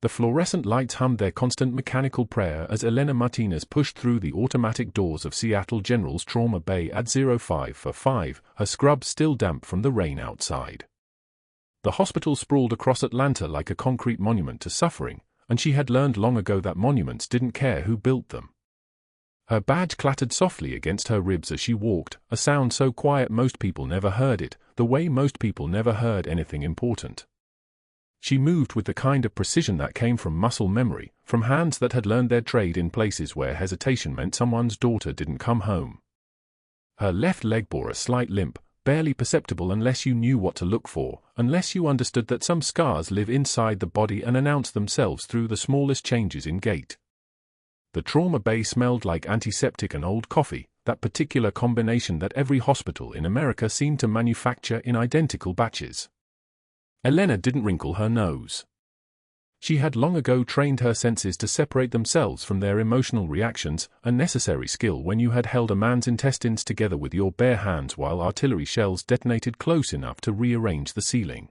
The fluorescent lights hummed their constant mechanical prayer as Elena Martinez pushed through the automatic doors of Seattle General's Trauma Bay at 05:45, her scrubs still damp from the rain outside. The hospital sprawled across Atlanta like a concrete monument to suffering, and she had learned long ago that monuments didn't care who built them. Her badge clattered softly against her ribs as she walked, a sound so quiet most people never heard it, the way most people never heard anything important. She moved with the kind of precision that came from muscle memory, from hands that had learned their trade in places where hesitation meant someone's daughter didn't come home. Her left leg bore a slight limp, barely perceptible unless you knew what to look for, unless you understood that some scars live inside the body and announce themselves through the smallest changes in gait. The trauma bay smelled like antiseptic and old coffee, that particular combination that every hospital in America seemed to manufacture in identical batches. Elena didn't wrinkle her nose. She had long ago trained her senses to separate themselves from their emotional reactions, a necessary skill when you had held a man's intestines together with your bare hands while artillery shells detonated close enough to rearrange the ceiling.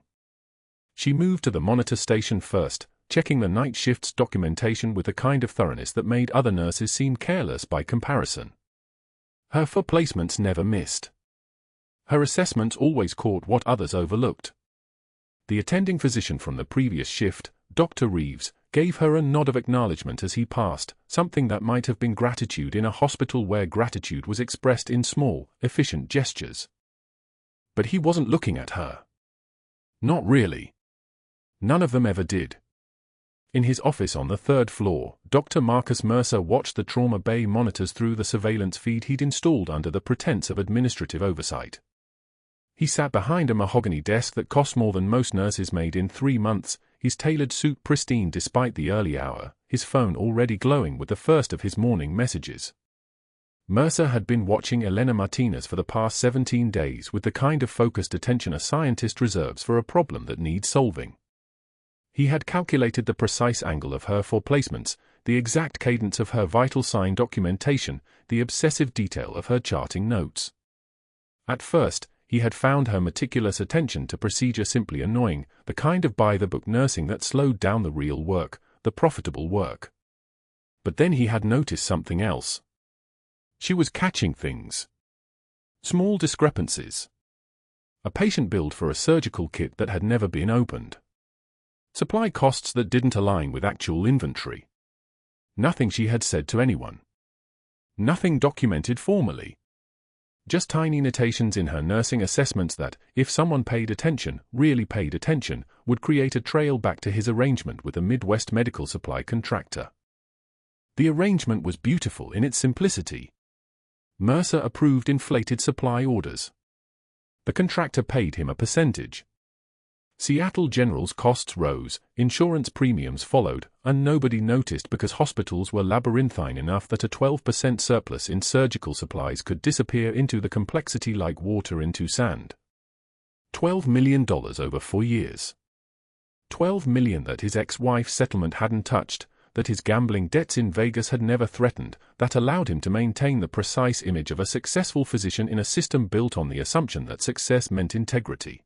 She moved to the monitor station first, checking the night shift's documentation with a kind of thoroughness that made other nurses seem careless by comparison. Her foot placements never missed. Her assessments always caught what others overlooked. The attending physician from the previous shift, Dr. Reeves, gave her a nod of acknowledgement as he passed, something that might have been gratitude in a hospital where gratitude was expressed in small, efficient gestures. But he wasn't looking at her. Not really. None of them ever did. In his office on the third floor, Dr. Marcus Mercer watched the trauma bay monitors through the surveillance feed he'd installed under the pretense of administrative oversight. He sat behind a mahogany desk that cost more than most nurses made in 3 months, his tailored suit pristine despite the early hour, his phone already glowing with the first of his morning messages. Mercer had been watching Elena Martinez for the past 17 days with the kind of focused attention a scientist reserves for a problem that needs solving. He had calculated the precise angle of her four placements, the exact cadence of her vital sign documentation, the obsessive detail of her charting notes. At first, he had found her meticulous attention to procedure simply annoying, the kind of by-the-book nursing that slowed down the real work, the profitable work. But then he had noticed something else. She was catching things. Small discrepancies. A patient billed for a surgical kit that had never been opened. Supply costs that didn't align with actual inventory. Nothing she had said to anyone. Nothing documented formally. Just tiny notations in her nursing assessments that, if someone paid attention, really paid attention, would create a trail back to his arrangement with a Midwest medical supply contractor. The arrangement was beautiful in its simplicity. Mercer approved inflated supply orders. The contractor paid him a percentage. Seattle General's costs rose, insurance premiums followed, and nobody noticed because hospitals were labyrinthine enough that a 12% surplus in surgical supplies could disappear into the complexity like water into sand. $12 million over 4 years. $12 million that his ex-wife's settlement hadn't touched, that his gambling debts in Vegas had never threatened, that allowed him to maintain the precise image of a successful physician in a system built on the assumption that success meant integrity.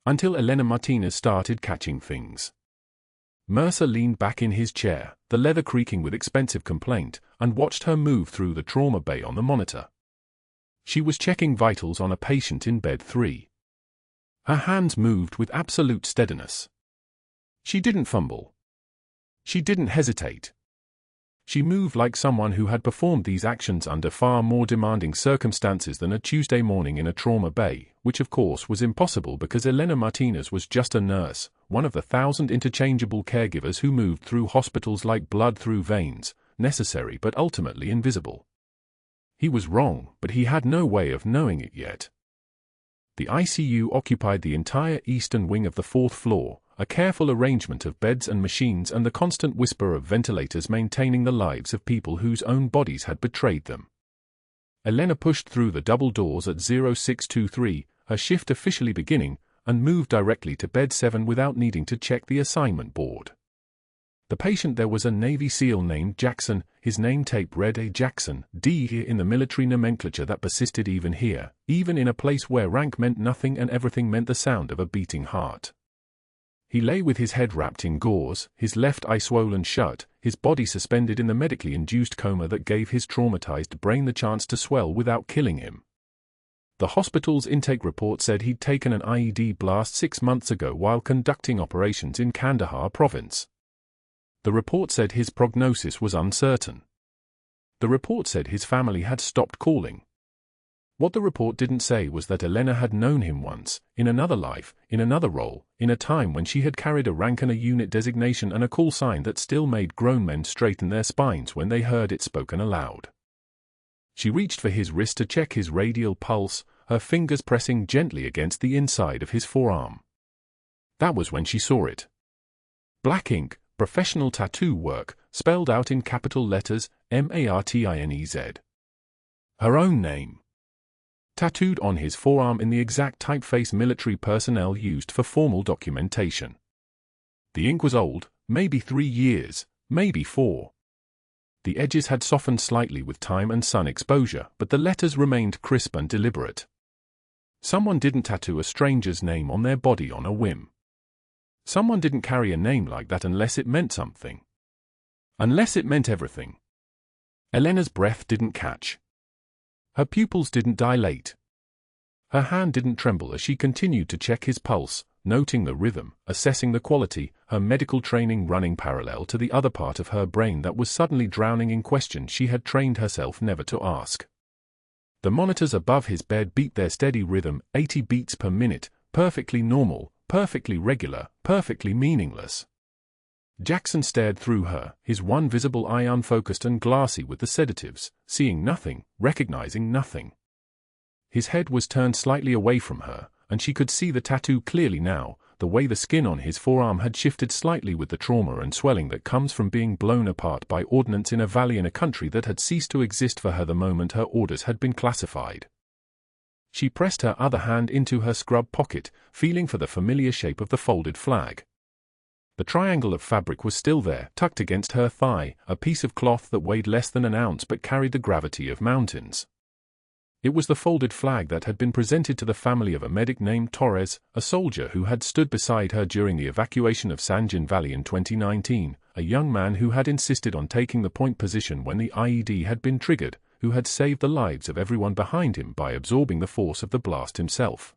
Until Elena Martinez started catching things. Mercer leaned back in his chair, the leather creaking with expensive complaint, and watched her move through the trauma bay on the monitor. She was checking vitals on a patient in bed 3. Her hands moved with absolute steadiness. She didn't fumble. She didn't hesitate. She moved like someone who had performed these actions under far more demanding circumstances than a Tuesday morning in a trauma bay, which of course was impossible because Elena Martinez was just a nurse, one of the 1,000 interchangeable caregivers who moved through hospitals like blood through veins, necessary but ultimately invisible. He was wrong, but he had no way of knowing it yet. The ICU occupied the entire eastern wing of the 4th floor, a careful arrangement of beds and machines and the constant whisper of ventilators maintaining the lives of people whose own bodies had betrayed them. Elena pushed through the double doors at 0623, her shift officially beginning, and moved directly to bed 7 without needing to check the assignment board. The patient there was a Navy SEAL named Jackson, his name tape read A. Jackson, D here in the military nomenclature that persisted even here, even in a place where rank meant nothing and everything meant the sound of a beating heart. He lay with his head wrapped in gauze, his left eye swollen shut, his body suspended in the medically induced coma that gave his traumatized brain the chance to swell without killing him. The hospital's intake report said he'd taken an IED blast 6 months ago while conducting operations in Kandahar province. The report said his prognosis was uncertain. The report said his family had stopped calling. What the report didn't say was that Elena had known him once, in another life, in another role, in a time when she had carried a rank and a unit designation and a call sign that still made grown men straighten their spines when they heard it spoken aloud. She reached for his wrist to check his radial pulse, her fingers pressing gently against the inside of his forearm. That was when she saw it. Black ink, professional tattoo work, spelled out in capital letters, Martinez. Her own name. Tattooed on his forearm in the exact typeface military personnel used for formal documentation. The ink was old, maybe 3 years, maybe 4. The edges had softened slightly with time and sun exposure, but the letters remained crisp and deliberate. Someone didn't tattoo a stranger's name on their body on a whim. Someone didn't carry a name like that unless it meant something. Unless it meant everything. Elena's breath didn't catch. Her pupils didn't dilate. Her hand didn't tremble as she continued to check his pulse, noting the rhythm, assessing the quality, her medical training running parallel to the other part of her brain that was suddenly drowning in questions she had trained herself never to ask. The monitors above his bed beat their steady rhythm, 80 beats per minute, perfectly normal, perfectly regular, perfectly meaningless. Jackson stared through her, his one visible eye unfocused and glassy with the sedatives, seeing nothing, recognizing nothing. His head was turned slightly away from her, and she could see the tattoo clearly now, the way the skin on his forearm had shifted slightly with the trauma and swelling that comes from being blown apart by ordnance in a valley in a country that had ceased to exist for her the moment her orders had been classified. She pressed her other hand into her scrub pocket, feeling for the familiar shape of the folded flag. The triangle of fabric was still there, tucked against her thigh, a piece of cloth that weighed less than an ounce but carried the gravity of mountains. It was the folded flag that had been presented to the family of a medic named Torres, a soldier who had stood beside her during the evacuation of Sanjin Valley in 2019, a young man who had insisted on taking the point position when the IED had been triggered, who had saved the lives of everyone behind him by absorbing the force of the blast himself.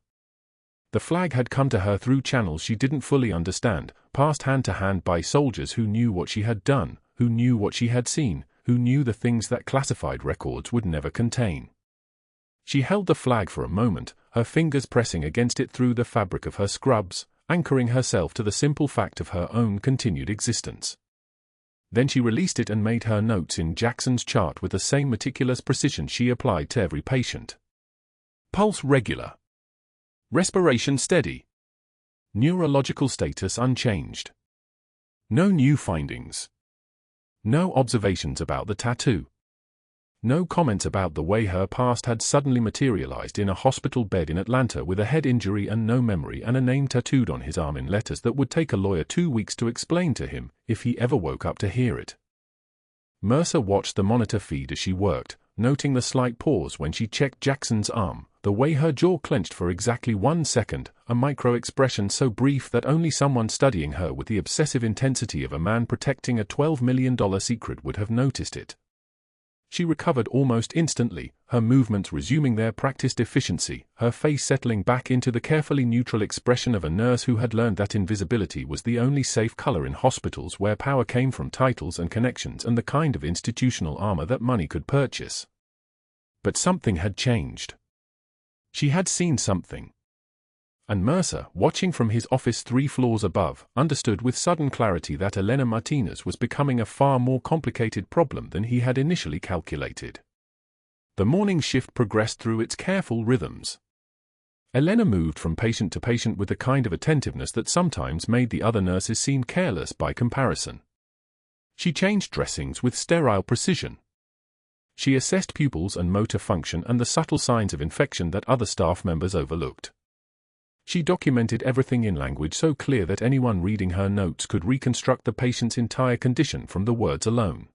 The flag had come to her through channels she didn't fully understand, passed hand to hand by soldiers who knew what she had done, who knew what she had seen, who knew the things that classified records would never contain. She held the flag for a moment, her fingers pressing against it through the fabric of her scrubs, anchoring herself to the simple fact of her own continued existence. Then she released it and made her notes in Jackson's chart with the same meticulous precision she applied to every patient. Pulse regular. Respiration steady. Neurological status unchanged. No new findings. No observations about the tattoo. No comments about the way her past had suddenly materialized in a hospital bed in Atlanta with a head injury and no memory and a name tattooed on his arm in letters that would take a lawyer 2 weeks to explain to him, if he ever woke up to hear it. Mercer watched the monitor feed as she worked, noting the slight pause when she checked Jackson's arm, the way her jaw clenched for exactly 1 second, a micro-expression so brief that only someone studying her with the obsessive intensity of a man protecting a $12 million secret would have noticed it. She recovered almost instantly, her movements resuming their practiced efficiency, her face settling back into the carefully neutral expression of a nurse who had learned that invisibility was the only safe color in hospitals where power came from titles and connections and the kind of institutional armor that money could purchase. But something had changed. She had seen something. And Mercer, watching from his office 3 floors above, understood with sudden clarity that Elena Martinez was becoming a far more complicated problem than he had initially calculated. The morning shift progressed through its careful rhythms. Elena moved from patient to patient with the kind of attentiveness that sometimes made the other nurses seem careless by comparison. She changed dressings with sterile precision. She assessed pupils and motor function and the subtle signs of infection that other staff members overlooked. She documented everything in language so clear that anyone reading her notes could reconstruct the patient's entire condition from the words alone.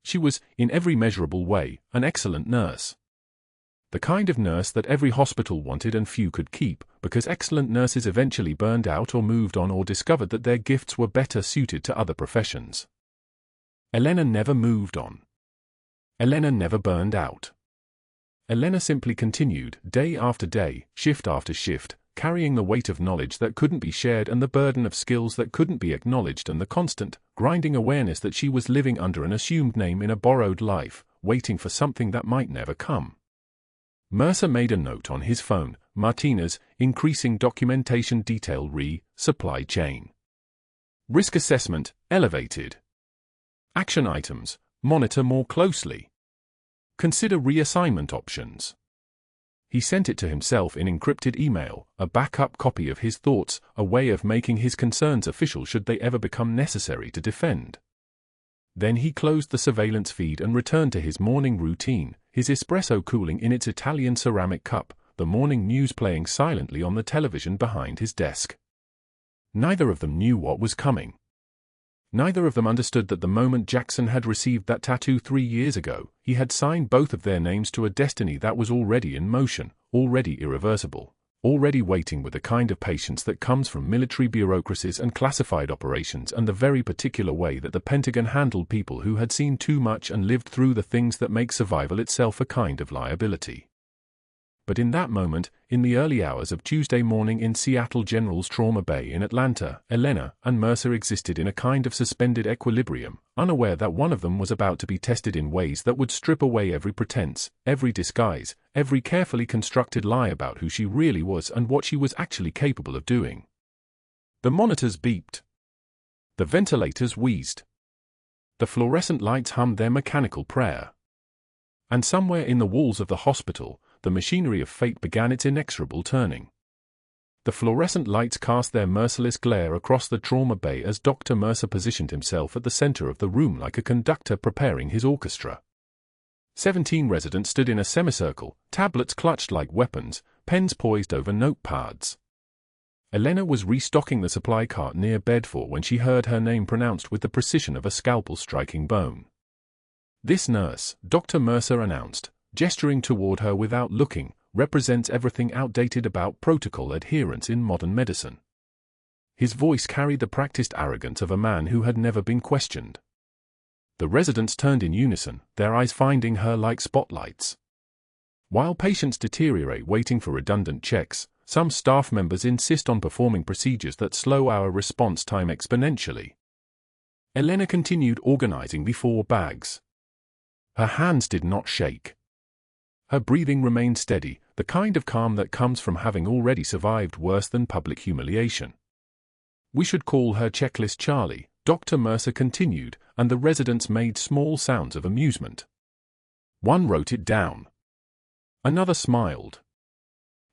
She was, in every measurable way, an excellent nurse. The kind of nurse that every hospital wanted and few could keep, because excellent nurses eventually burned out or moved on or discovered that their gifts were better suited to other professions. Elena never moved on. Elena never burned out. Elena simply continued, day after day, shift after shift, carrying the weight of knowledge that couldn't be shared and the burden of skills that couldn't be acknowledged and the constant, grinding awareness that she was living under an assumed name in a borrowed life, waiting for something that might never come. Mercer made a note on his phone, Martinez, increasing documentation detail supply chain. Risk assessment, elevated. Action items, monitor more closely. Consider reassignment options. He sent it to himself in encrypted email, a backup copy of his thoughts, a way of making his concerns official should they ever become necessary to defend. Then he closed the surveillance feed and returned to his morning routine, his espresso cooling in its Italian ceramic cup, the morning news playing silently on the television behind his desk. Neither of them knew what was coming. Neither of them understood that the moment Jackson had received that tattoo 3 years ago, he had signed both of their names to a destiny that was already in motion, already irreversible, already waiting with the kind of patience that comes from military bureaucracies and classified operations and the very particular way that the Pentagon handled people who had seen too much and lived through the things that make survival itself a kind of liability. But in that moment, in the early hours of Tuesday morning in Seattle General's Trauma Bay in Atlanta, Elena and Mercer existed in a kind of suspended equilibrium, unaware that one of them was about to be tested in ways that would strip away every pretense, every disguise, every carefully constructed lie about who she really was and what she was actually capable of doing. The monitors beeped. The ventilators wheezed. The fluorescent lights hummed their mechanical prayer. And somewhere in the walls of the hospital, the machinery of fate began its inexorable turning. The fluorescent lights cast their merciless glare across the trauma bay as Dr. Mercer positioned himself at the center of the room like a conductor preparing his orchestra. 17 residents stood in a semicircle, tablets clutched like weapons, pens poised over notepads. Elena was restocking the supply cart near Bedford when she heard her name pronounced with the precision of a scalpel striking bone. "This nurse," Dr. Mercer announced, gesturing toward her without looking, "represents everything outdated about protocol adherence in modern medicine." His voice carried the practiced arrogance of a man who had never been questioned. The residents turned in unison, their eyes finding her like spotlights. While patients deteriorate waiting for redundant checks, some staff members insist on performing procedures that slow our response time exponentially. Elena continued organizing the 4 bags. Her hands did not shake. Her breathing remained steady, the kind of calm that comes from having already survived worse than public humiliation. "We should call her Checklist Charlie," Dr. Mercer continued, and the residents made small sounds of amusement. One wrote it down. Another smiled.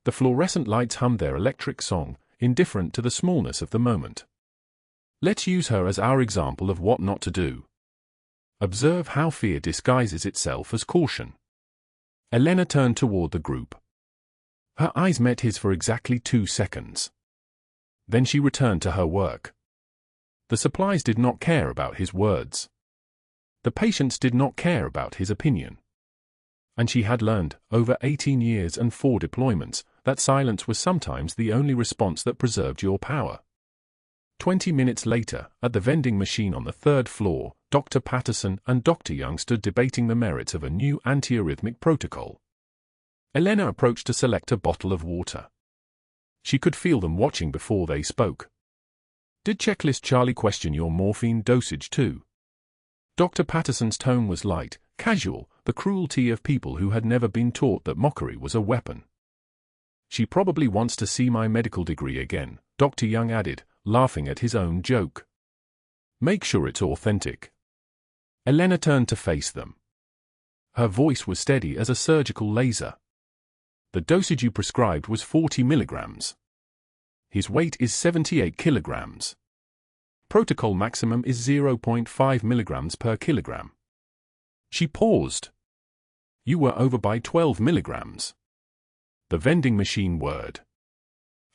The fluorescent lights hummed their electric song, indifferent to the smallness of the moment. "Let's use her as our example of what not to do. Observe how fear disguises itself as caution." Elena turned toward the group. Her eyes met his for exactly 2 seconds. Then she returned to her work. The supplies did not care about his words. The patients did not care about his opinion. And she had learned, over 18 years and 4 deployments, that silence was sometimes the only response that preserved your power. 20 minutes later, at the vending machine on the 3rd floor, Dr. Patterson and Dr. Young stood debating the merits of a new antiarrhythmic protocol. Elena approached to select a bottle of water. She could feel them watching before they spoke. "Did Checklist Charlie question your morphine dosage too?" Dr. Patterson's tone was light, casual, the cruelty of people who had never been taught that mockery was a weapon. "She probably wants to see my medical degree again," Dr. Young added, laughing at his own joke. "Make sure it's authentic." Elena turned to face them. Her voice was steady as a surgical laser. "The dosage you prescribed was 40 milligrams. His weight is 78 kilograms. Protocol maximum is 0.5 milligrams per kilogram." She paused. "You were over by 12 milligrams. The vending machine whirred.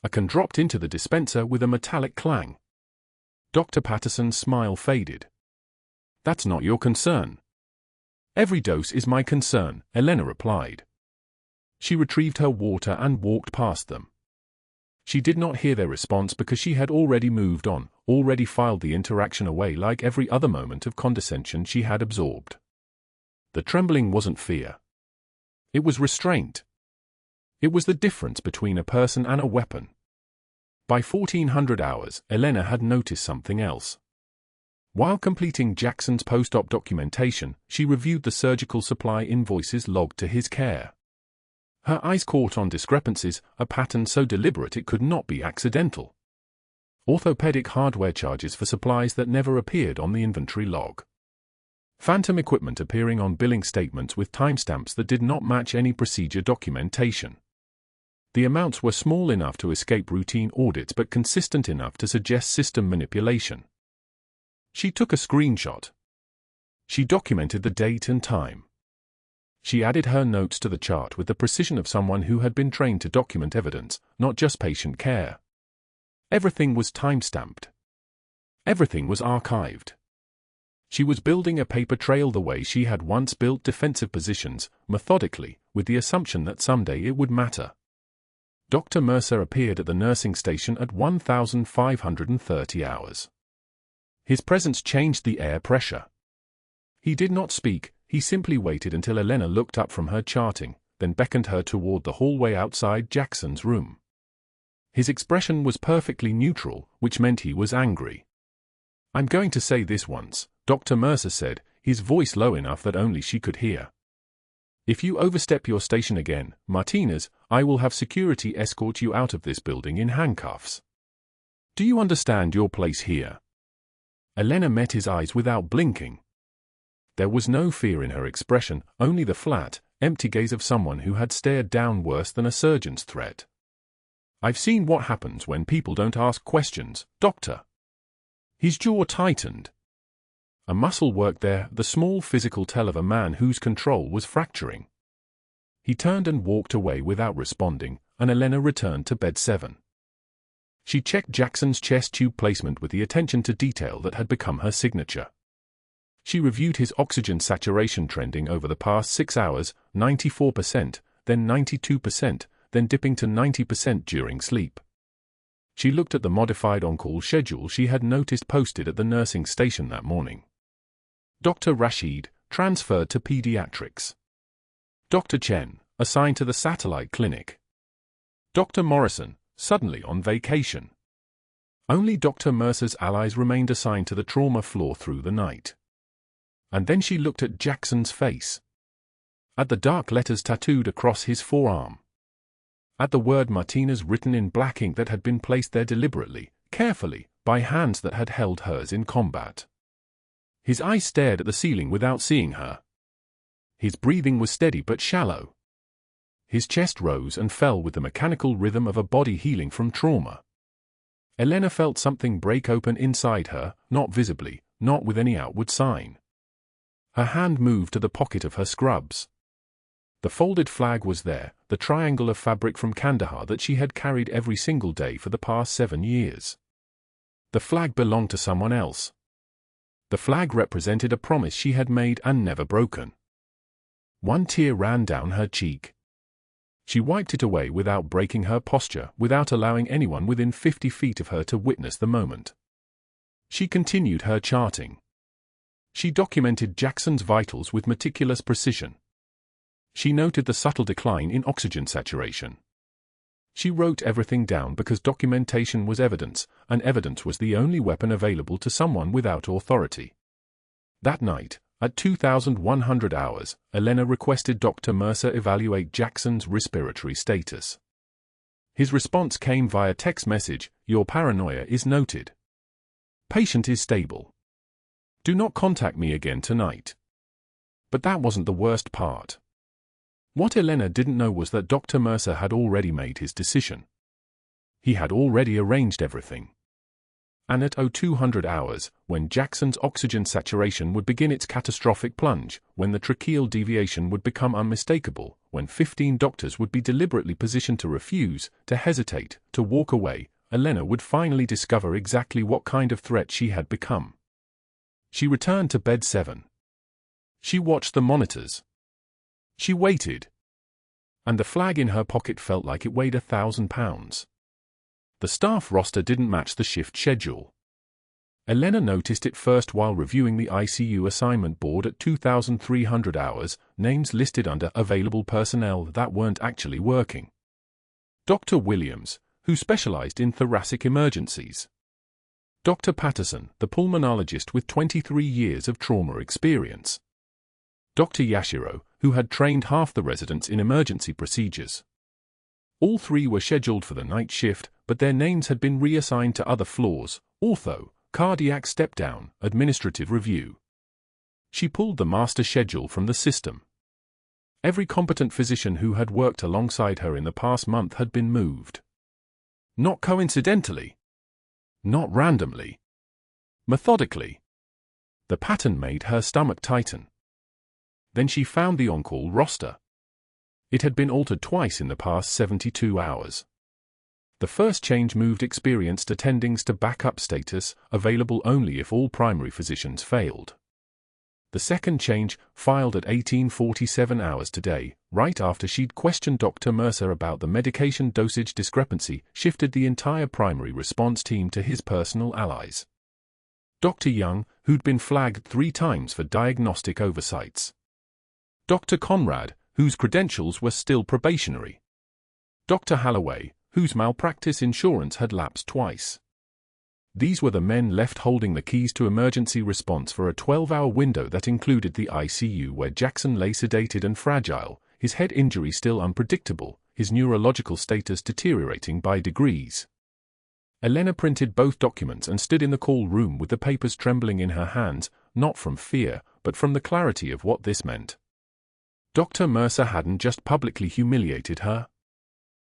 A can dropped into the dispenser with a metallic clang. Dr. Patterson's smile faded. "That's not your concern." "Every dose is my concern," Elena replied. She retrieved her water and walked past them. She did not hear their response because she had already moved on, already filed the interaction away like every other moment of condescension she had absorbed. The trembling wasn't fear. It was restraint. It was the difference between a person and a weapon. By 1400 hours, Elena had noticed something else. While completing Jackson's post-op documentation, she reviewed the surgical supply invoices logged to his care. Her eyes caught on discrepancies, a pattern so deliberate it could not be accidental. Orthopedic hardware charges for supplies that never appeared on the inventory log. Phantom equipment appearing on billing statements with timestamps that did not match any procedure documentation. The amounts were small enough to escape routine audits but consistent enough to suggest system manipulation. She took a screenshot. She documented the date and time. She added her notes to the chart with the precision of someone who had been trained to document evidence, not just patient care. Everything was time-stamped. Everything was archived. She was building a paper trail the way she had once built defensive positions, methodically, with the assumption that someday it would matter. Dr. Mercer appeared at the nursing station at 1530 hours. His presence changed the air pressure. He did not speak, he simply waited until Elena looked up from her charting, then beckoned her toward the hallway outside Jackson's room. His expression was perfectly neutral, which meant he was angry. "I'm going to say this once," Dr. Mercer said, his voice low enough that only she could hear. "If you overstep your station again, Martinez, I will have security escort you out of this building in handcuffs. Do you understand your place here?" Elena met his eyes without blinking. There was no fear in her expression, only the flat, empty gaze of someone who had stared down worse than a surgeon's threat. "I've seen what happens when people don't ask questions, Doctor." His jaw tightened. A muscle worked there, the small physical tell of a man whose control was fracturing. He turned and walked away without responding, and Elena returned to bed 7. She checked Jackson's chest tube placement with the attention to detail that had become her signature. She reviewed his oxygen saturation trending over the past 6 hours, 94%, then 92%, then dipping to 90% during sleep. She looked at the modified on-call schedule she had noticed posted at the nursing station that morning. Dr. Rashid, transferred to pediatrics. Dr. Chen, assigned to the satellite clinic. Dr. Morrison, suddenly on vacation. Only Dr. Mercer's allies remained assigned to the trauma floor through the night. And then she looked at Jackson's face. At the dark letters tattooed across his forearm. At the word Martinez written in black ink that had been placed there deliberately, carefully, by hands that had held hers in combat. His eyes stared at the ceiling without seeing her. His breathing was steady but shallow. His chest rose and fell with the mechanical rhythm of a body healing from trauma. Elena felt something break open inside her, not visibly, not with any outward sign. Her hand moved to the pocket of her scrubs. The folded flag was there, the triangle of fabric from Kandahar that she had carried every single day for the past 7 years. The flag belonged to someone else. The flag represented a promise she had made and never broken. One tear ran down her cheek. She wiped it away without breaking her posture, without allowing anyone within 50 feet of her to witness the moment. She continued her charting. She documented Jackson's vitals with meticulous precision. She noted the subtle decline in oxygen saturation. She wrote everything down because documentation was evidence, and evidence was the only weapon available to someone without authority. That night, at 2100 hours, Elena requested Dr. Mercer evaluate Jackson's respiratory status. His response came via text message: "Your paranoia is noted. Patient is stable. Do not contact me again tonight." But that wasn't the worst part. What Elena didn't know was that Dr. Mercer had already made his decision. He had already arranged everything. And at 0200 hours, when Jackson's oxygen saturation would begin its catastrophic plunge, when the tracheal deviation would become unmistakable, when 15 doctors would be deliberately positioned to refuse, to hesitate, to walk away, Elena would finally discover exactly what kind of threat she had become. She returned to bed 7. She watched the monitors. She waited. And the flag in her pocket felt like it weighed 1,000 pounds. The staff roster didn't match the shift schedule. Elena noticed it first while reviewing the ICU assignment board at 2,300 hours, names listed under available personnel that weren't actually working. Dr. Williams, who specialized in thoracic emergencies. Dr. Patterson, the pulmonologist with 23 years of trauma experience. Dr. Yashiro, who had trained half the residents in emergency procedures. All three were scheduled for the night shift, but their names had been reassigned to other floors: ortho, cardiac step-down, administrative review. She pulled the master schedule from the system. Every competent physician who had worked alongside her in the past month had been moved. Not coincidentally. Not randomly. Methodically. The pattern made her stomach tighten. Then she found the on-call roster. It had been altered twice in the past 72 hours. The first change moved experienced attendings to backup status, available only if all primary physicians failed. The second change, filed at 18:47 hours today, right after she'd questioned Dr. Mercer about the medication dosage discrepancy, shifted the entire primary response team to his personal allies. Dr. Young, who'd been flagged 3 times for diagnostic oversights. Dr. Conrad, whose credentials were still probationary. Dr. Halloway, whose malpractice insurance had lapsed twice. These were the men left holding the keys to emergency response for a 12-hour window that included the ICU where Jackson lay sedated and fragile, his head injury still unpredictable, his neurological status deteriorating by degrees. Elena printed both documents and stood in the call room with the papers trembling in her hands, not from fear, but from the clarity of what this meant. Dr. Mercer hadn't just publicly humiliated her.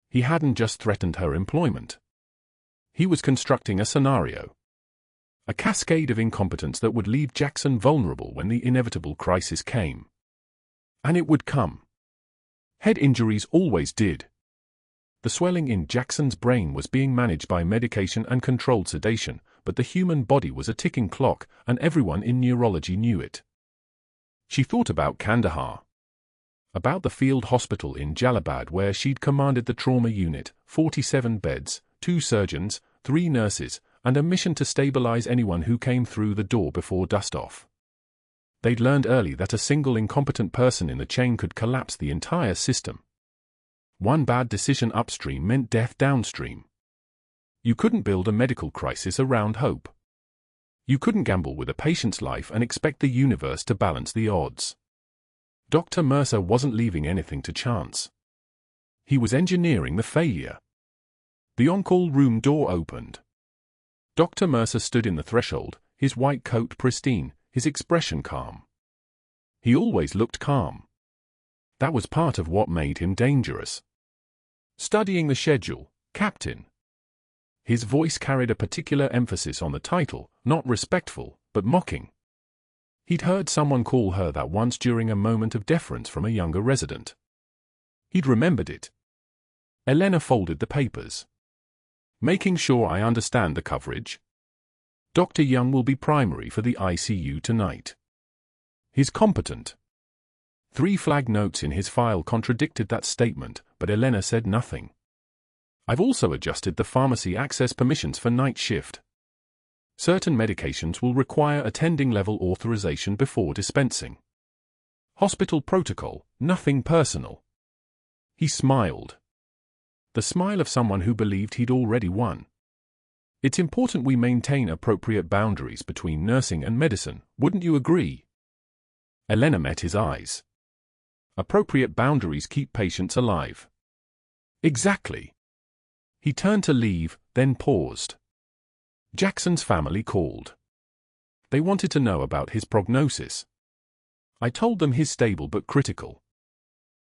He hadn't just threatened her employment. He was constructing a scenario. A cascade of incompetence that would leave Jackson vulnerable when the inevitable crisis came. And it would come. Head injuries always did. The swelling in Jackson's brain was being managed by medication and controlled sedation, but the human body was a ticking clock, and everyone in neurology knew it. She thought about Kandahar. About the field hospital in Jalabad where she'd commanded the trauma unit, 47 beds, 2 surgeons, 3 nurses, and a mission to stabilize anyone who came through the door before dust-off. They'd learned early that a single incompetent person in the chain could collapse the entire system. One bad decision upstream meant death downstream. You couldn't build a medical crisis around hope. You couldn't gamble with a patient's life and expect the universe to balance the odds. Dr. Mercer wasn't leaving anything to chance. He was engineering the failure. The on-call room door opened. Dr. Mercer stood in the threshold, his white coat pristine, his expression calm. He always looked calm. That was part of what made him dangerous. Studying the schedule, Captain. His voice carried a particular emphasis on the title, not respectful, but mocking. He'd heard someone call her that once during a moment of deference from a younger resident. He'd remembered it. Elena folded the papers. Making sure I understand the coverage. Dr. Young will be primary for the ICU tonight. He's competent. 3 flag notes in his file contradicted that statement, but Elena said nothing. I've also adjusted the pharmacy access permissions for night shift. Certain medications will require attending-level authorization before dispensing. Hospital protocol, nothing personal. He smiled. The smile of someone who believed he'd already won. It's important we maintain appropriate boundaries between nursing and medicine, wouldn't you agree? Elena met his eyes. Appropriate boundaries keep patients alive. Exactly. He turned to leave, then paused. Jackson's family called. They wanted to know about his prognosis. I told them he's stable but critical.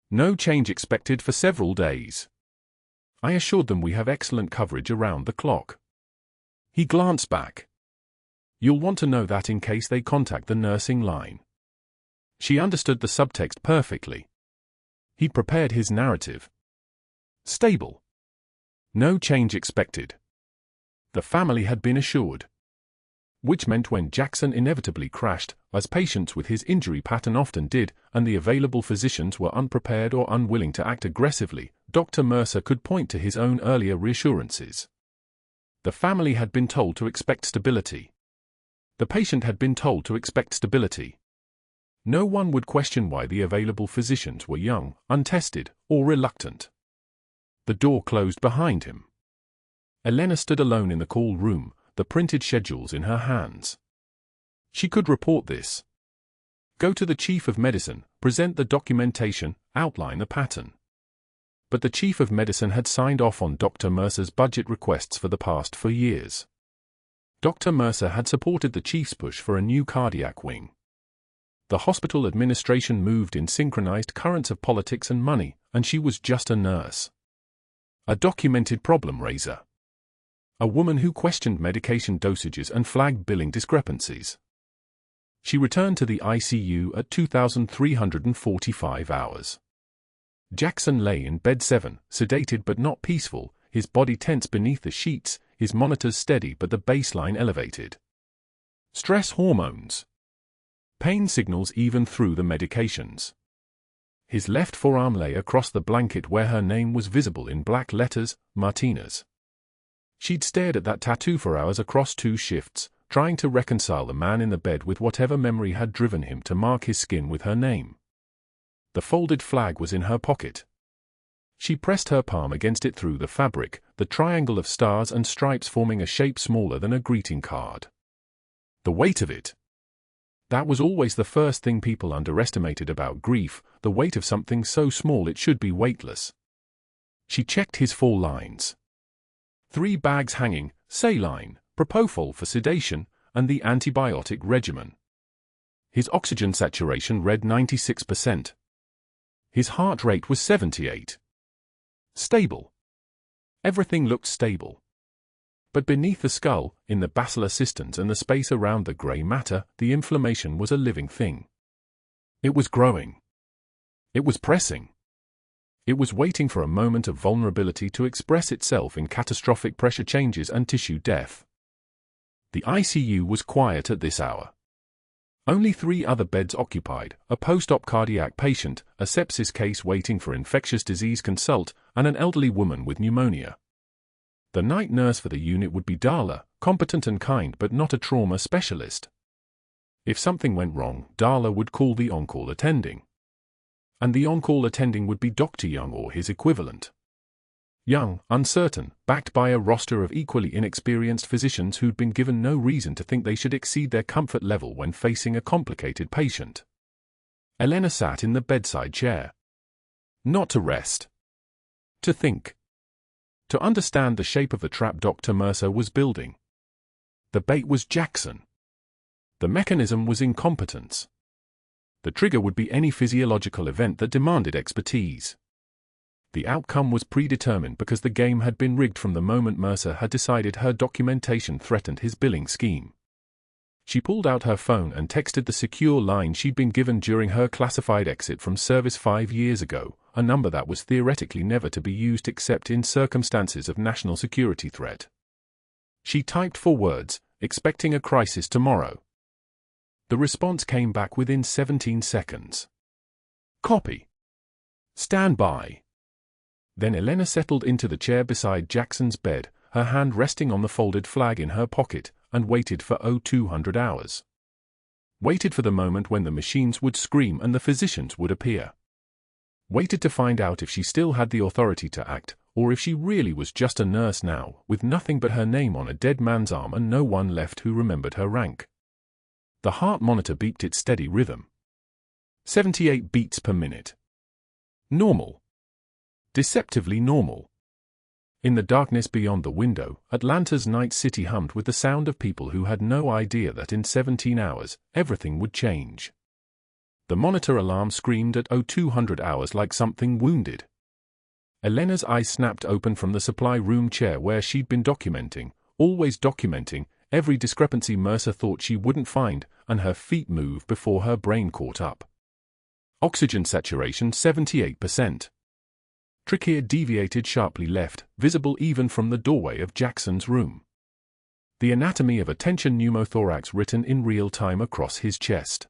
No change expected for several days. I assured them we have excellent coverage around the clock. He glanced back. You'll want to know that in case they contact the nursing line. She understood the subtext perfectly. He'd prepared his narrative. Stable. No change expected. The family had been assured. which meant when Jackson inevitably crashed, as patients with his injury pattern often did, and the available physicians were unprepared or unwilling to act aggressively, Dr. Mercer could point to his own earlier reassurances. The family had been told to expect stability. The patient had been told to expect stability. No one would question why the available physicians were young, untested, or reluctant. The door closed behind him. Elena stood alone in the call room, the printed schedules in her hands. She could report this. Go to the chief of medicine, present the documentation, outline the pattern. But the chief of medicine had signed off on Dr. Mercer's budget requests for the past 4 years. Dr. Mercer had supported the chief's push for a new cardiac wing. The hospital administration moved in synchronized currents of politics and money, and she was just a nurse. A documented problem raiser. A woman who questioned medication dosages and flagged billing discrepancies. She returned to the ICU at 2,345 hours. Jackson lay in bed 7, sedated but not peaceful, his body tense beneath the sheets, his monitors steady but the baseline elevated. Stress hormones. Pain signals even through the medications. His left forearm lay across the blanket where her name was visible in black letters, Martinez. She'd stared at that tattoo for hours across 2 shifts, trying to reconcile the man in the bed with whatever memory had driven him to mark his skin with her name. The folded flag was in her pocket. She pressed her palm against it through the fabric, the triangle of stars and stripes forming a shape smaller than a greeting card. The weight of it. That was always the first thing people underestimated about grief, the weight of something so small it should be weightless. She checked his 4 lines. 3 bags hanging, saline, propofol for sedation, and the antibiotic regimen. His oxygen saturation read 96%. His heart rate was 78. Stable. Everything looked stable. But beneath the skull, in the basilar cistern and the space around the grey matter, the inflammation was a living thing. It was growing. It was pressing. It was waiting for a moment of vulnerability to express itself in catastrophic pressure changes and tissue death. The ICU was quiet at this hour. Only 3 other beds occupied, a post-op cardiac patient, a sepsis case waiting for infectious disease consult, and an elderly woman with pneumonia. The night nurse for the unit would be Darla, competent and kind but not a trauma specialist. If something went wrong, Darla would call the on-call attending. And the on-call attending would be Dr. Young or his equivalent. Young, uncertain, backed by a roster of equally inexperienced physicians who'd been given no reason to think they should exceed their comfort level when facing a complicated patient. Elena sat in the bedside chair. Not to rest. To think. To understand the shape of the trap Dr. Mercer was building. The bait was Jackson. The mechanism was incompetence. The trigger would be any physiological event that demanded expertise. The outcome was predetermined because the game had been rigged from the moment Mercer had decided her documentation threatened his billing scheme. She pulled out her phone and texted the secure line she'd been given during her classified exit from service 5 years ago, a number that was theoretically never to be used except in circumstances of national security threat. She typed 4 words, expecting a crisis tomorrow. The response came back within 17 seconds. Copy. Stand by. Then Elena settled into the chair beside Jackson's bed, her hand resting on the folded flag in her pocket, and waited for 200 hours. Waited for the moment when the machines would scream and the physicians would appear. Waited to find out if she still had the authority to act, or if she really was just a nurse now, with nothing but her name on a dead man's arm and no one left who remembered her rank. The heart monitor beeped its steady rhythm. 78 beats per minute. Normal. Deceptively normal. In the darkness beyond the window, Atlanta's night city hummed with the sound of people who had no idea that in 17 hours, everything would change. The monitor alarm screamed at 200 hours like something wounded. Elena's eyes snapped open from the supply room chair where she'd been documenting, always documenting, every discrepancy Mercer thought she wouldn't find, and her feet moved before her brain caught up. Oxygen saturation 78%. Trachea deviated sharply left, visible even from the doorway of Jackson's room. The anatomy of a tension pneumothorax written in real time across his chest.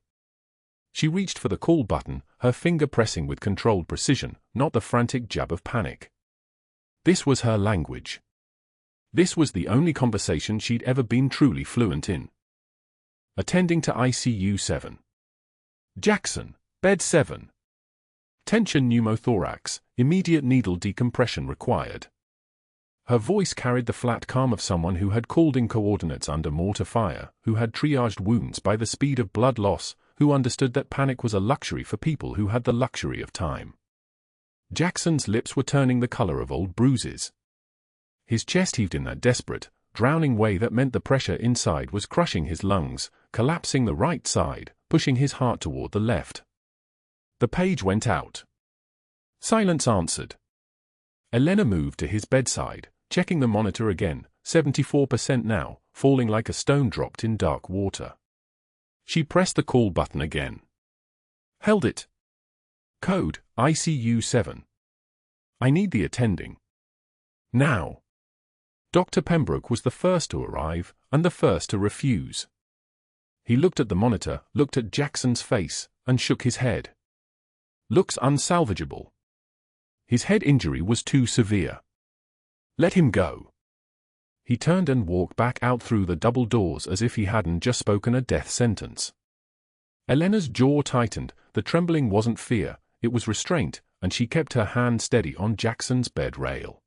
She reached for the call button, her finger pressing with controlled precision, not the frantic jab of panic. This was her language. This was the only conversation she'd ever been truly fluent in. Attending to ICU 7. Jackson, bed 7. Tension pneumothorax, immediate needle decompression required. Her voice carried the flat calm of someone who had called in coordinates under mortar fire, who had triaged wounds by the speed of blood loss, who understood that panic was a luxury for people who had the luxury of time. Jackson's lips were turning the color of old bruises. His chest heaved in that desperate, drowning way that meant the pressure inside was crushing his lungs, collapsing the right side, pushing his heart toward the left. The page went out. Silence answered. Elena moved to his bedside, checking the monitor again, 74% now, falling like a stone dropped in dark water. She pressed the call button again. Held it. Code, ICU 7. I need the attending. Now. Dr. Pembroke was the first to arrive, and the first to refuse. He looked at the monitor, looked at Jackson's face, and shook his head. Looks unsalvageable. His head injury was too severe. Let him go. He turned and walked back out through the double doors as if he hadn't just spoken a death sentence. Elena's jaw tightened. The trembling wasn't fear, it was restraint, and she kept her hand steady on Jackson's bed rail.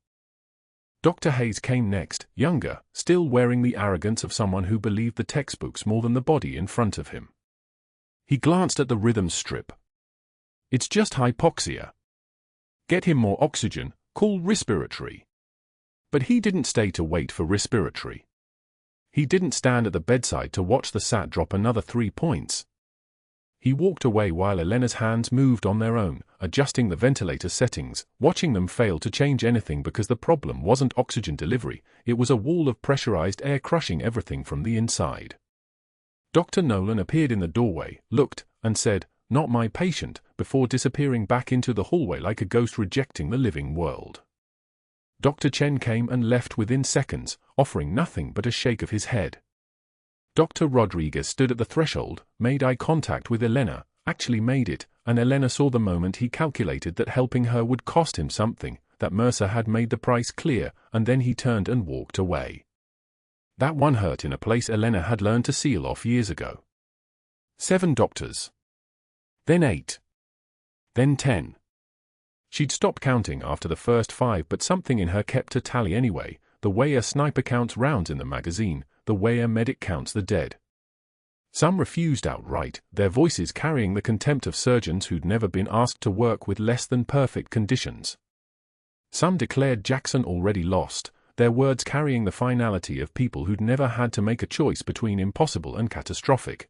Dr. Hayes came next, younger, still wearing the arrogance of someone who believed the textbooks more than the body in front of him. He glanced at the rhythm strip. It's just hypoxia. Get him more oxygen, call respiratory. But he didn't stay to wait for respiratory. He didn't stand at the bedside to watch the SAT drop another 3 points. He walked away while Elena's hands moved on their own, adjusting the ventilator settings, watching them fail to change anything because the problem wasn't oxygen delivery, it was a wall of pressurized air crushing everything from the inside. Dr. Nolan appeared in the doorway, looked, and said, "Not my patient," before disappearing back into the hallway like a ghost rejecting the living world. Dr. Chen came and left within seconds, offering nothing but a shake of his head. Dr. Rodriguez stood at the threshold, made eye contact with Elena, actually made it, and Elena saw the moment he calculated that helping her would cost him something, that Mercer had made the price clear, and then he turned and walked away. That one hurt in a place Elena had learned to seal off years ago. 7 doctors. Then 8. Then 10. She'd stopped counting after the first 5, but something in her kept a tally anyway, the way a sniper counts rounds in the magazine, the way a medic counts the dead. Some refused outright, their voices carrying the contempt of surgeons who'd never been asked to work with less than perfect conditions. Some declared Jackson already lost, their words carrying the finality of people who'd never had to make a choice between impossible and catastrophic.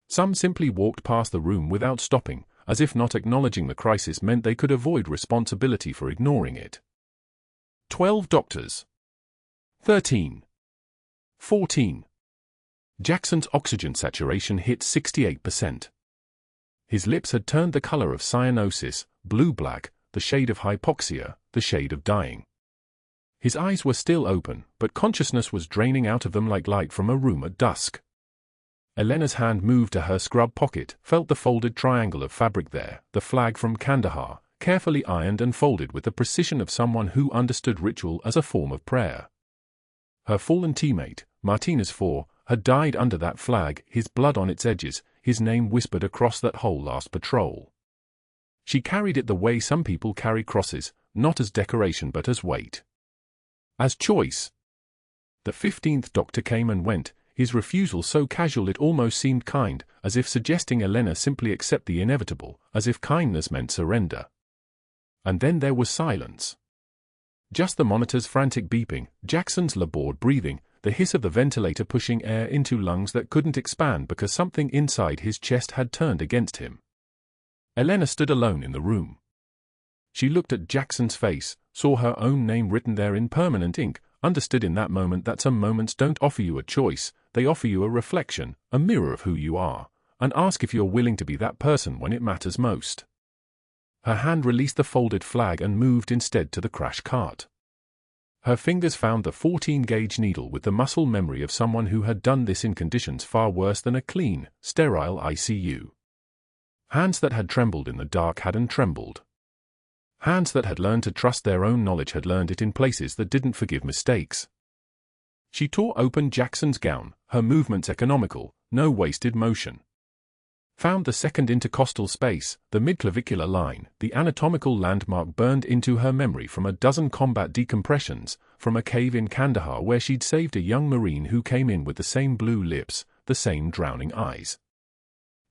Some simply walked past the room without stopping, as if not acknowledging the crisis meant they could avoid responsibility for ignoring it. 12 doctors. 13. 14. Jackson's oxygen saturation hit 68%. His lips had turned the color of cyanosis, blue-black, the shade of hypoxia, the shade of dying. His eyes were still open, but consciousness was draining out of them like light from a room at dusk. Elena's hand moved to her scrub pocket, felt the folded triangle of fabric there, the flag from Kandahar, carefully ironed and folded with the precision of someone who understood ritual as a form of prayer. Her fallen teammate, Martinez 4, had died under that flag, his blood on its edges, his name whispered across that whole last patrol. She carried it the way some people carry crosses, not as decoration but as weight. As choice. The 15th doctor came and went, his refusal so casual it almost seemed kind, as if suggesting Elena simply accept the inevitable, as if kindness meant surrender. And then there was silence. Just the monitor's frantic beeping, Jackson's labored breathing, the hiss of the ventilator pushing air into lungs that couldn't expand because something inside his chest had turned against him. Elena stood alone in the room. She looked at Jackson's face, saw her own name written there in permanent ink, understood in that moment that some moments don't offer you a choice, they offer you a reflection, a mirror of who you are, and ask if you're willing to be that person when it matters most. Her hand released the folded flag and moved instead to the crash cart. Her fingers found the 14-gauge needle with the muscle memory of someone who had done this in conditions far worse than a clean, sterile ICU. Hands that had trembled in the dark hadn't trembled. Hands that had learned to trust their own knowledge had learned it in places that didn't forgive mistakes. She tore open Jackson's gown, her movements economical, no wasted motion. Found the second intercostal space, the midclavicular line, the anatomical landmark burned into her memory from a dozen combat decompressions, from a cave in Kandahar where she'd saved a young Marine who came in with the same blue lips, the same drowning eyes.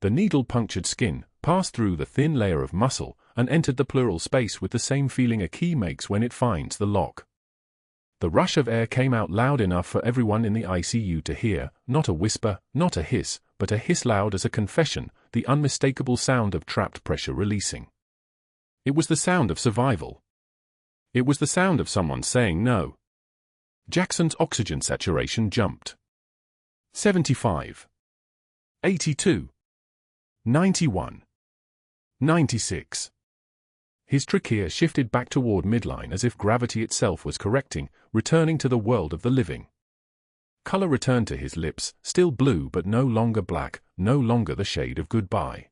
The needle punctured skin, passed through the thin layer of muscle, and entered the pleural space with the same feeling a key makes when it finds the lock. The rush of air came out loud enough for everyone in the ICU to hear, not a whisper, not a hiss, but a hiss loud as a confession, the unmistakable sound of trapped pressure releasing. It was the sound of survival. It was the sound of someone saying no. Jackson's oxygen saturation jumped. 75. 82. 91. 96. His trachea shifted back toward midline as if gravity itself was correcting, returning to the world of the living. Color returned to his lips, still blue but no longer black, no longer the shade of goodbye.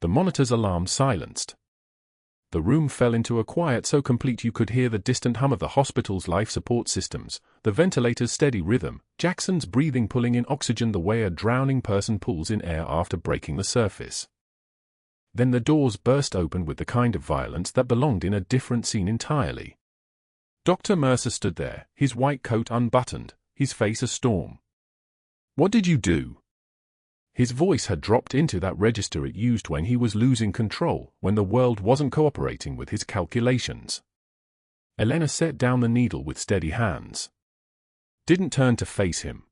The monitor's alarm silenced. The room fell into a quiet so complete you could hear the distant hum of the hospital's life support systems, the ventilator's steady rhythm, Jackson's breathing pulling in oxygen the way a drowning person pulls in air after breaking the surface. Then the doors burst open with the kind of violence that belonged in a different scene entirely. Dr. Mercer stood there, his white coat unbuttoned, his face a storm. "What did you do?" His voice had dropped into that register it used when he was losing control, when the world wasn't cooperating with his calculations. Elena set down the needle with steady hands. Didn't turn to face him.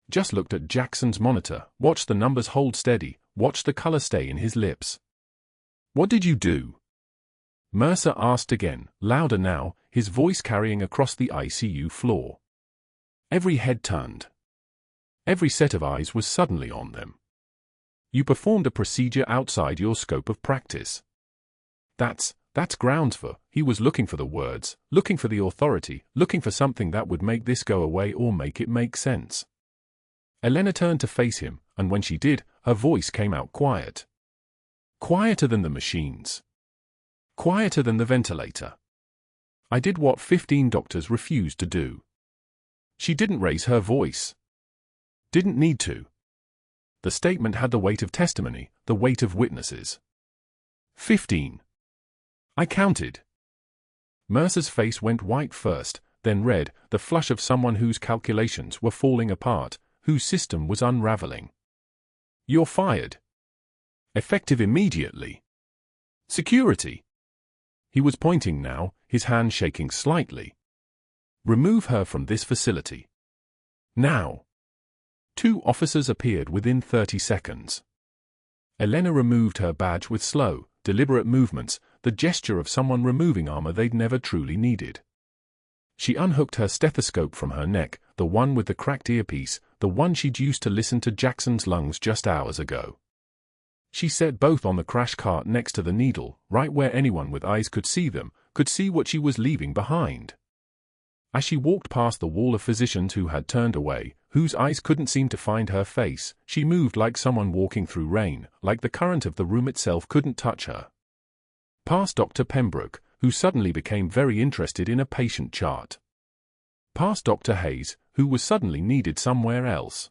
Just looked at Jackson's monitor, watched the numbers hold steady, watched the color stay in his lips. "What did you do?" Mercer asked again, louder now, his voice carrying across the ICU floor. Every head turned. Every set of eyes was suddenly on them. "You performed a procedure outside your scope of practice." That's grounds for, he was looking for the words, looking for the authority, looking for something that would make this go away or make it make sense. Elena turned to face him, and when she did, her voice came out quiet. Quieter than the machines. Quieter than the ventilator. "I did what 15 doctors refused to do." She didn't raise her voice. Didn't need to. The statement had the weight of testimony, the weight of witnesses. 15. I counted. Mercer's face went white first, then red, the flush of someone whose calculations were falling apart, whose system was unraveling. "You're fired. Effective immediately. Security." He was pointing now, his hand shaking slightly. "Remove her from this facility. Now." 2 officers appeared within 30 seconds. Elena removed her badge with slow, deliberate movements, the gesture of someone removing armor they'd never truly needed. She unhooked her stethoscope from her neck, the one with the cracked earpiece, the one she'd used to listen to Jackson's lungs just hours ago. She set both on the crash cart next to the needle, right where anyone with eyes could see them, could see what she was leaving behind. As she walked past the wall of physicians who had turned away, whose eyes couldn't seem to find her face, she moved like someone walking through rain, like the current of the room itself couldn't touch her. Past Dr. Pembroke, who suddenly became very interested in a patient chart. Past Dr. Hayes, who was suddenly needed somewhere else.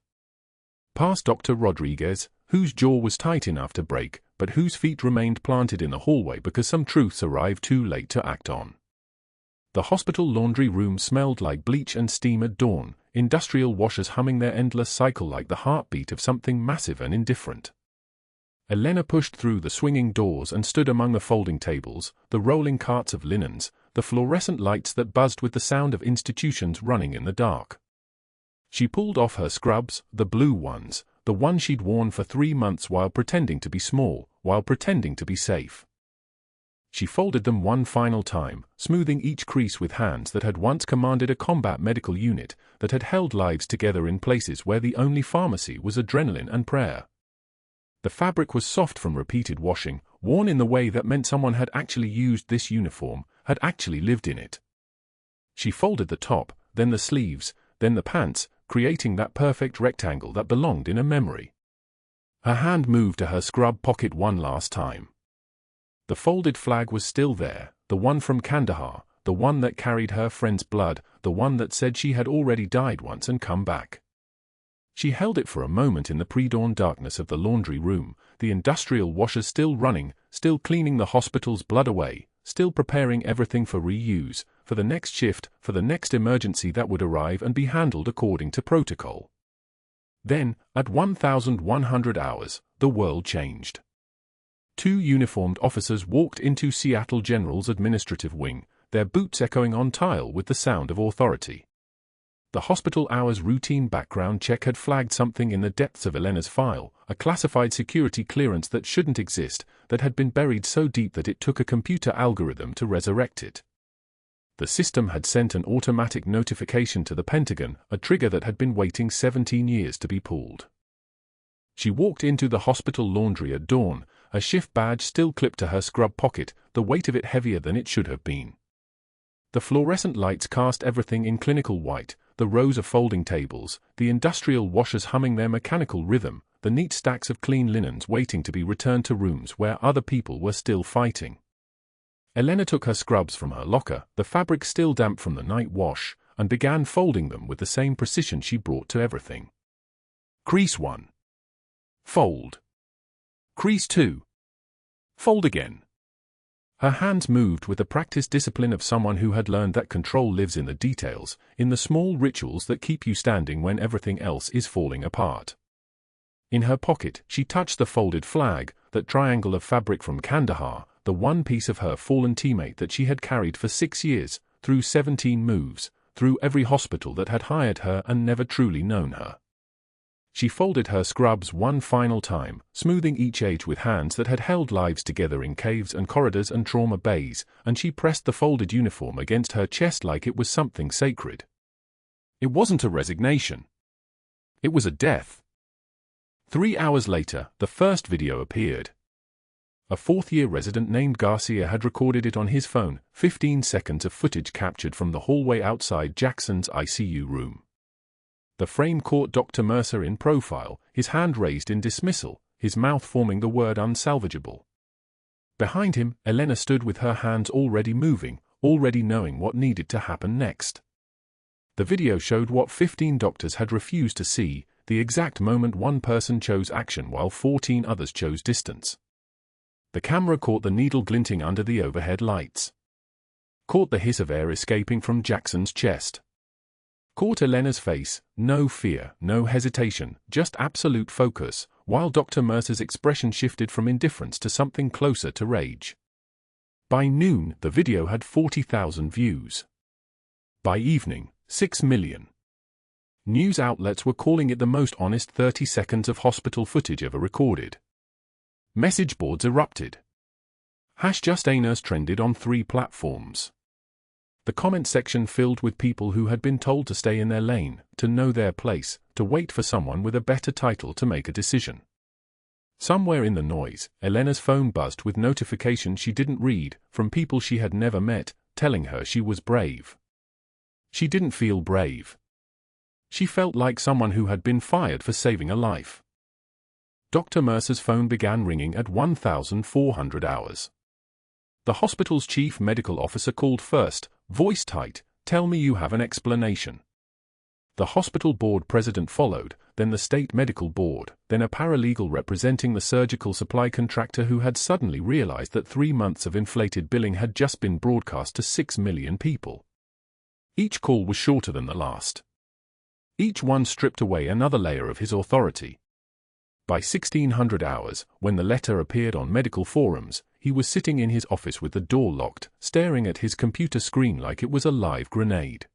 Past Dr. Rodriguez, whose jaw was tight enough to break, but whose feet remained planted in the hallway because some truths arrived too late to act on. The hospital laundry room smelled like bleach and steam at dawn, industrial washers humming their endless cycle like the heartbeat of something massive and indifferent. Elena pushed through the swinging doors and stood among the folding tables, the rolling carts of linens, the fluorescent lights that buzzed with the sound of institutions running in the dark. She pulled off her scrubs, the blue ones, the one she'd worn for 3 months while pretending to be small, while pretending to be safe. She folded them one final time, smoothing each crease with hands that had once commanded a combat medical unit, that had held lives together in places where the only pharmacy was adrenaline and prayer. The fabric was soft from repeated washing, worn in the way that meant someone had actually used this uniform, had actually lived in it. She folded the top, then the sleeves, then the pants, creating that perfect rectangle that belonged in a memory. Her hand moved to her scrub pocket one last time. The folded flag was still there, the one from Kandahar, the one that carried her friend's blood, the one that said she had already died once and come back. She held it for a moment in the pre-dawn darkness of the laundry room, the industrial washers still running, still cleaning the hospital's blood away, still preparing everything for reuse, for the next shift, for the next emergency that would arrive and be handled according to protocol. Then, at 1,100 hours, the world changed. 2 uniformed officers walked into Seattle General's administrative wing, their boots echoing on tile with the sound of authority. The hospital hours routine background check had flagged something in the depths of Elena's file, a classified security clearance that shouldn't exist, that had been buried so deep that it took a computer algorithm to resurrect it. The system had sent an automatic notification to the Pentagon, a trigger that had been waiting 17 years to be pulled. She walked into the hospital laundry at dawn, a shift badge still clipped to her scrub pocket, the weight of it heavier than it should have been. The fluorescent lights cast everything in clinical white, the rows of folding tables, the industrial washers humming their mechanical rhythm, the neat stacks of clean linens waiting to be returned to rooms where other people were still fighting. Elena took her scrubs from her locker, the fabric still damp from the night wash, and began folding them with the same precision she brought to everything. Crease 1. Fold. Crease 2. Fold again. Her hands moved with the practiced discipline of someone who had learned that control lives in the details, in the small rituals that keep you standing when everything else is falling apart. In her pocket, she touched the folded flag, that triangle of fabric from Kandahar, the one piece of her fallen teammate that she had carried for 6 years, through 17 moves, through every hospital that had hired her and never truly known her. She folded her scrubs one final time, smoothing each edge with hands that had held lives together in caves and corridors and trauma bays, and she pressed the folded uniform against her chest like it was something sacred. It wasn't a resignation. It was a death. 3 hours later, the first video appeared. A fourth-year resident named Garcia had recorded it on his phone, 15 seconds of footage captured from the hallway outside Jackson's ICU room. The frame caught Dr. Mercer in profile, his hand raised in dismissal, his mouth forming the word unsalvageable. Behind him, Elena stood with her hands already moving, already knowing what needed to happen next. The video showed what 15 doctors had refused to see, the exact moment one person chose action while 14 others chose distance. The camera caught the needle glinting under the overhead lights. Caught the hiss of air escaping from Jackson's chest. Caught Elena's face, no fear, no hesitation, just absolute focus, while Dr. Mercer's expression shifted from indifference to something closer to rage. By noon, the video had 40,000 views. By evening, 6 million. News outlets were calling it the most honest 30 seconds of hospital footage ever recorded. Message boards erupted. #JustANurse trended on 3 platforms. The comment section filled with people who had been told to stay in their lane, to know their place, to wait for someone with a better title to make a decision. Somewhere in the noise, Elena's phone buzzed with notifications she didn't read, from people she had never met, telling her she was brave. She didn't feel brave. She felt like someone who had been fired for saving a life. Dr. Mercer's phone began ringing at 1,400 hours. The hospital's chief medical officer called first, voice tight, "Tell me you have an explanation." The hospital board president followed, then the state medical board, then a paralegal representing the surgical supply contractor who had suddenly realized that 3 months of inflated billing had just been broadcast to 6 million people. Each call was shorter than the last. Each one stripped away another layer of his authority. By 1,600 hours, when the letter appeared on medical forums, he was sitting in his office with the door locked, staring at his computer screen like it was a live grenade.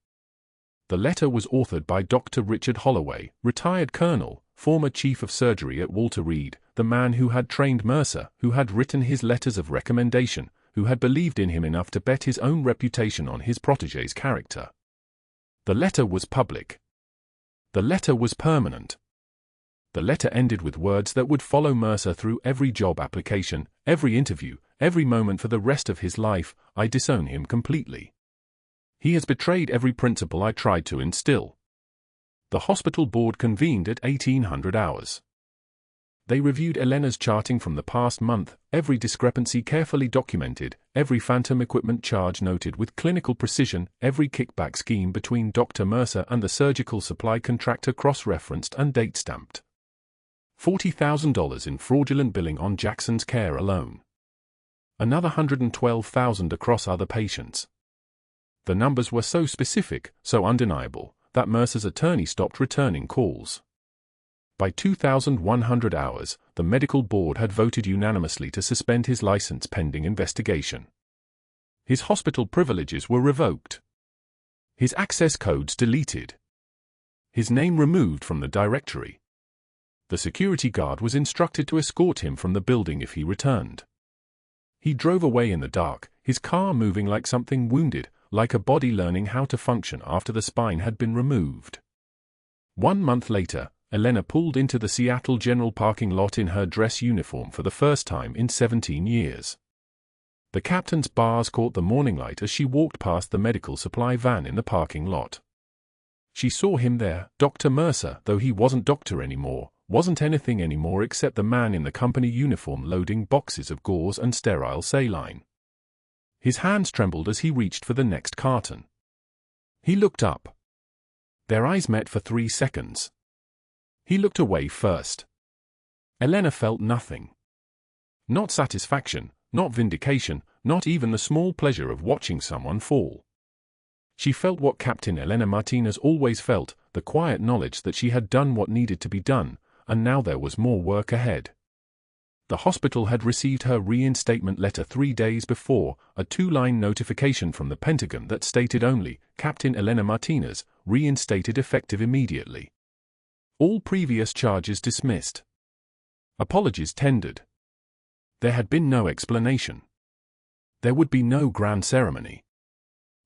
The letter was authored by Dr. Richard Holloway, retired colonel, former chief of surgery at Walter Reed, the man who had trained Mercer, who had written his letters of recommendation, who had believed in him enough to bet his own reputation on his protégé's character. The letter was public. The letter was permanent. The letter ended with words that would follow Mercer through every job application, every interview, every moment for the rest of his life: "I disown him completely." He has betrayed every principle I tried to instill. The hospital board convened at 1800 hours. They reviewed Elena's charting from the past month, every discrepancy carefully documented, every phantom equipment charge noted with clinical precision, every kickback scheme between Dr. Mercer and the surgical supply contractor cross-referenced and date-stamped. $40,000 in fraudulent billing on Jackson's care alone. Another $112,000 across other patients. The numbers were so specific, so undeniable, that Mercer's attorney stopped returning calls. By 2100 hours, the medical board had voted unanimously to suspend his license pending investigation. His hospital privileges were revoked. His access codes deleted. His name removed from the directory. The security guard was instructed to escort him from the building if he returned. He drove away in the dark, his car moving like something wounded, like a body learning how to function after the spine had been removed. 1 month later, Elena pulled into the Seattle General parking lot in her dress uniform for the first time in 17 years. The captain's bars caught the morning light as she walked past the medical supply van in the parking lot. She saw him there, Dr. Mercer, though he wasn't doctor anymore, wasn't anything anymore except the man in the company uniform loading boxes of gauze and sterile saline. His hands trembled as he reached for the next carton. He looked up. Their eyes met for 3 seconds. He looked away first. Elena felt nothing. Not satisfaction, not vindication, not even the small pleasure of watching someone fall. She felt what Captain Elena Martinez always felt, the quiet knowledge that she had done what needed to be done, and now there was more work ahead. The hospital had received her reinstatement letter 3 days before, a 2-line notification from the Pentagon that stated only, Captain Elena Martinez, reinstated effective immediately. All previous charges dismissed. Apologies tendered. There had been no explanation. There would be no grand ceremony.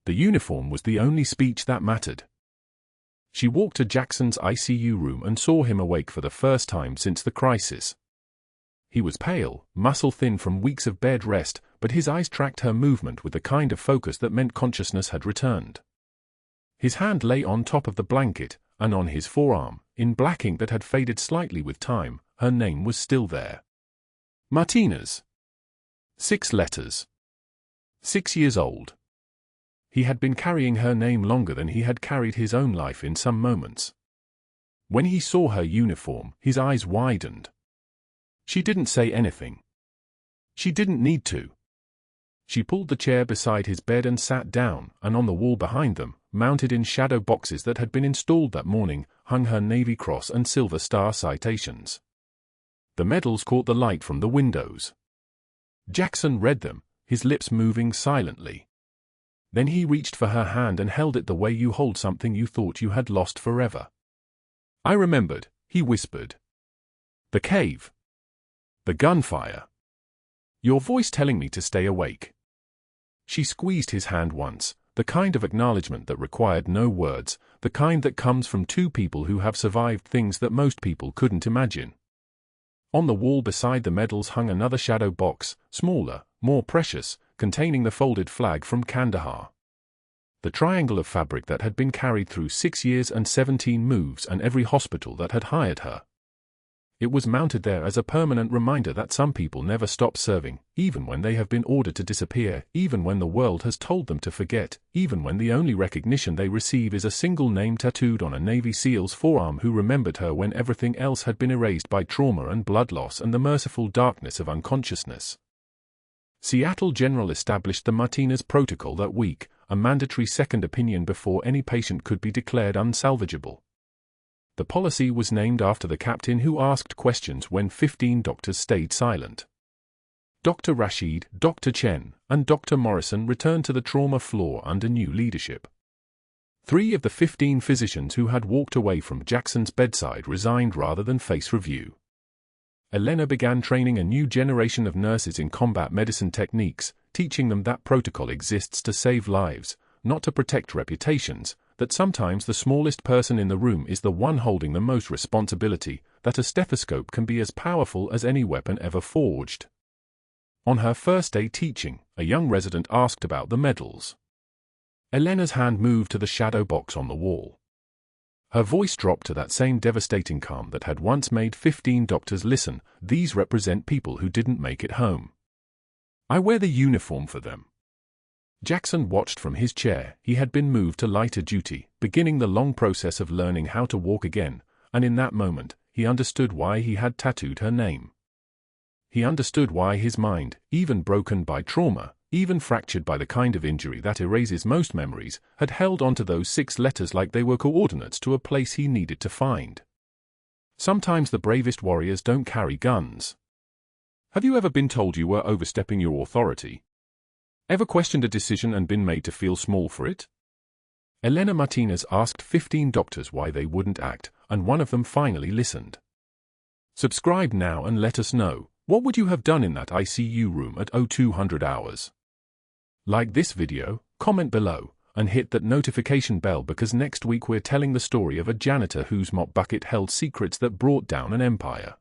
The uniform was the only speech that mattered. She walked to Jackson's ICU room and saw him awake for the first time since the crisis. He was pale, muscle-thin from weeks of bed rest, but his eyes tracked her movement with the kind of focus that meant consciousness had returned. His hand lay on top of the blanket, and on his forearm, in black ink that had faded slightly with time, her name was still there. Martinez. 6 letters. 6 years old. He had been carrying her name longer than he had carried his own life in some moments. When he saw her uniform, his eyes widened. She didn't say anything. She didn't need to. She pulled the chair beside his bed and sat down, and on the wall behind them, mounted in shadow boxes that had been installed that morning, hung her Navy Cross and Silver Star citations. The medals caught the light from the windows. Jackson read them, his lips moving silently. Then he reached for her hand and held it the way you hold something you thought you had lost forever. I remembered, he whispered. The cave. The gunfire. Your voice telling me to stay awake. She squeezed his hand once, the kind of acknowledgement that required no words, the kind that comes from 2 people who have survived things that most people couldn't imagine. On the wall beside the medals hung another shadow box, smaller, more precious, containing the folded flag from Kandahar. The triangle of fabric that had been carried through 6 years and 17 moves and every hospital that had hired her. It was mounted there as a permanent reminder that some people never stop serving, even when they have been ordered to disappear, even when the world has told them to forget, even when the only recognition they receive is a single name tattooed on a Navy SEAL's forearm who remembered her when everything else had been erased by trauma and blood loss and the merciful darkness of unconsciousness. Seattle General established the Martinez Protocol that week, a mandatory second opinion before any patient could be declared unsalvageable. The policy was named after the captain who asked questions when 15 doctors stayed silent. Dr. Rashid, Dr. Chen, and Dr. Morrison returned to the trauma floor under new leadership. 3 of the 15 physicians who had walked away from Jackson's bedside resigned rather than face review. Elena began training a new generation of nurses in combat medicine techniques, teaching them that protocol exists to save lives, not to protect reputations, that sometimes the smallest person in the room is the one holding the most responsibility, that a stethoscope can be as powerful as any weapon ever forged. On her first day teaching, a young resident asked about the medals. Elena's hand moved to the shadow box on the wall. Her voice dropped to that same devastating calm that had once made 15 doctors listen. These represent people who didn't make it home. I wear the uniform for them. Jackson watched from his chair. He had been moved to lighter duty, beginning the long process of learning how to walk again, and in that moment, he understood why he had tattooed her name. He understood why his mind, even broken by trauma, even fractured by the kind of injury that erases most memories, had held onto those 6 letters like they were coordinates to a place he needed to find. Sometimes the bravest warriors don't carry guns. Have you ever been told you were overstepping your authority? Ever questioned a decision and been made to feel small for it? Elena Martinez asked 15 doctors why they wouldn't act, and one of them finally listened. Subscribe now and let us know, what would you have done in that ICU room at 0200 hours? Like this video, comment below, and hit that notification bell because next week we're telling the story of a janitor whose mop bucket held secrets that brought down an empire.